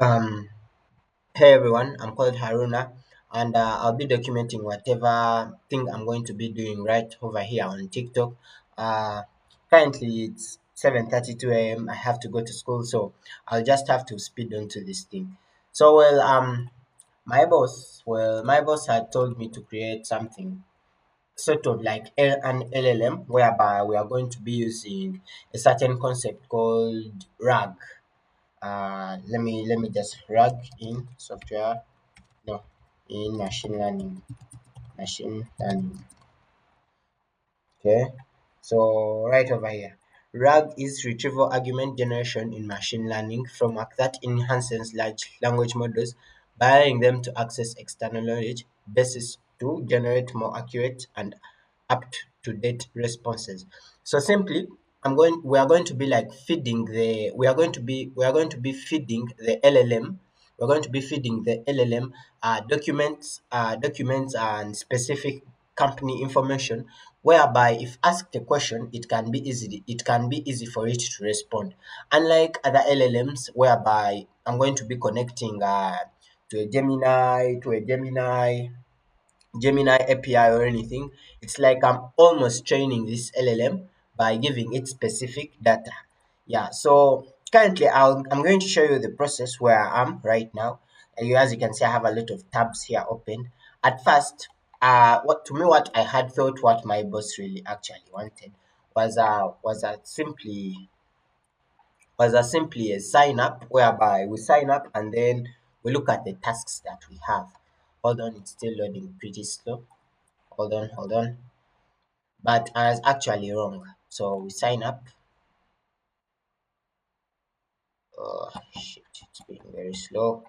Um, Hey everyone, I'm called Haruna, and I'll be documenting whatever thing I'm going to be doing right over here on TikTok. Uh, Currently it's 7:32 a.m. I have to go to school, so I'll just have to speed on to this thing. So my boss had told me to create something sort of like an LLM, whereby we are going to be using a certain concept called RAG. Let me just RAG in software, no, in machine learning. Okay, so right over here, RAG is retrieval argument generation in machine learning framework that enhances large language models by allowing them to access external knowledge bases to generate more accurate and up to date responses. So simply, we are going to be like feeding the we are going to be feeding the LLM. We're going to be feeding the LLM documents and specific company information, whereby if asked a question, it can be easy for it to respond. Unlike other LLMs, whereby I'm going to be connecting to a Gemini API or anything. It's like I'm almost training this LLM by giving it specific data. Yeah, so currently I'm going to show you the process where I am right now. As you can see, I have a lot of tabs here open. At first, what I had thought what my boss really actually wanted was simply a sign up, whereby we sign up and then we look at the tasks that we have. Hold on, it's still loading pretty slow. Hold on. But I was actually wrong. So we sign up. Oh shit, it's being very slow.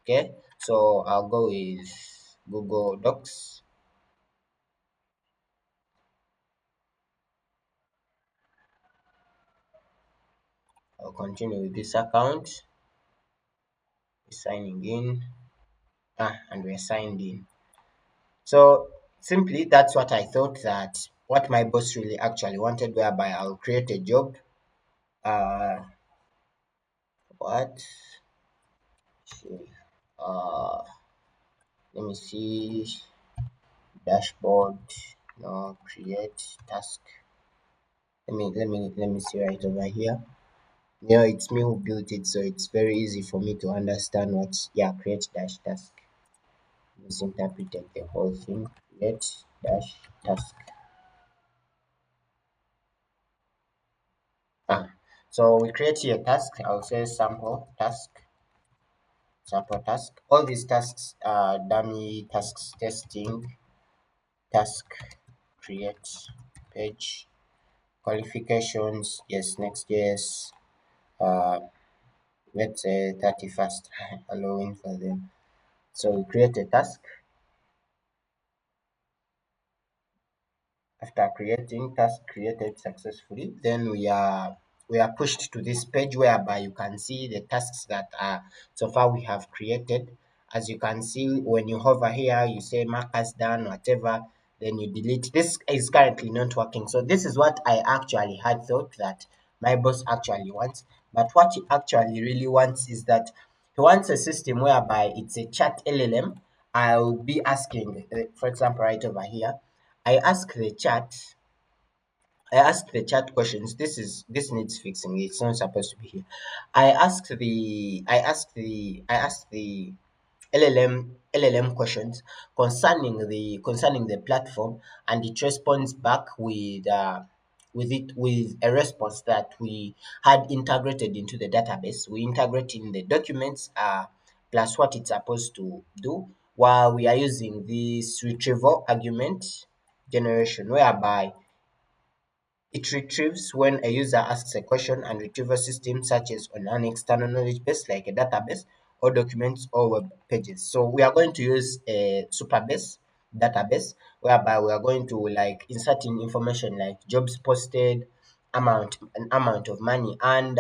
Okay, so I'll go with Google Docs. I'll continue with this account. We're signing in. And we're signed in. So simply that's what I thought that what my boss really actually wanted, whereby I'll create a job. Uh what? Uh Let me see. Dashboard. No, create task. Let me see right over here. Yeah, it's me who built it, so it's very easy for me to understand what's, yeah, create dash task. Just interpreted the whole thing. Create dash task. Ah, so we create here task. I'll say sample task. All these tasks are dummy tasks: testing, task, create, page, qualifications. Yes, next, yes. Uh, let's say 31st, allowing for them. So we create a task. After creating task created successfully, then we are pushed to this page, whereby you can see the tasks that are so far we have created. As you can see, when you hover here, you say markers done, whatever, then you delete. This is currently not working. So this is what I actually had thought that my boss actually wants. But what he actually really wants is that he wants a system whereby it's a chat LLM. I'll be asking, for example, right over here, I ask the chat I ask the chat questions. This needs fixing. It's not supposed to be here. I ask the LLM questions concerning the platform, and it responds back with a response that we had integrated into the database. We integrate in the documents, plus what it's supposed to do, while we are using this retrieval argument generation, whereby it retrieves when a user asks a question, and retrieval systems such as on an external knowledge base like a database or documents or web pages. So we are going to use a Superbase database, whereby we are going to like insert in information like jobs posted, an amount of money, and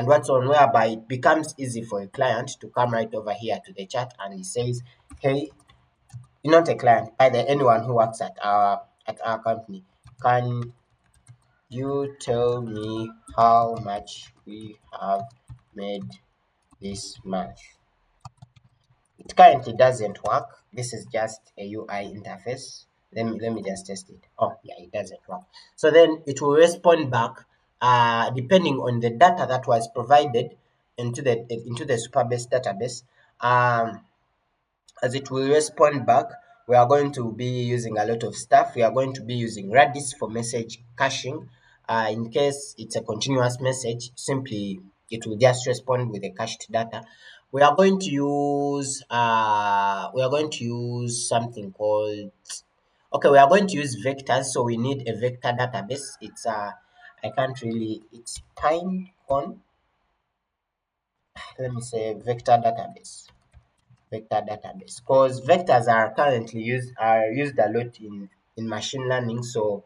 what's on, whereby it becomes easy for a client to come right over here to the chat and he says, hey, not a client, either anyone who works at our company, can You tell me how much we have made this month. It currently doesn't work. This is just a UI interface. Let me just test it. Oh yeah, it doesn't work. So then it will respond back depending on the data that was provided into the Supabase database. Um, as it will respond back, we are going to be using a lot of stuff. We are going to be using Redis for message caching. In case it's a continuous message, simply it will just respond with the cached data. We are going to use something called, okay, we are going to use vectors, so we need a vector database. I can't really, it's Pinecone. Let me say vector database, because vectors are used a lot in machine learning. So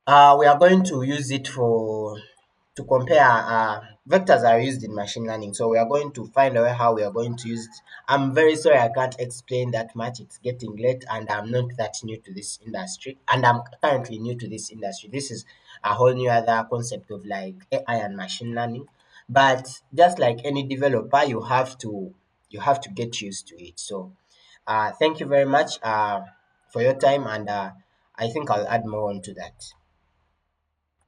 we are going to use it for to compare. Vectors are used in machine learning, so we are going to find a way how we are going to use it. I'm very sorry I can't explain that much. It's getting late, and I'm not that new to this industry, and I'm currently new to this industry. This is a whole new other concept of like AI and machine learning. But just like any developer, you have to get used to it. So thank you very much for your time, and I think I'll add more on to that.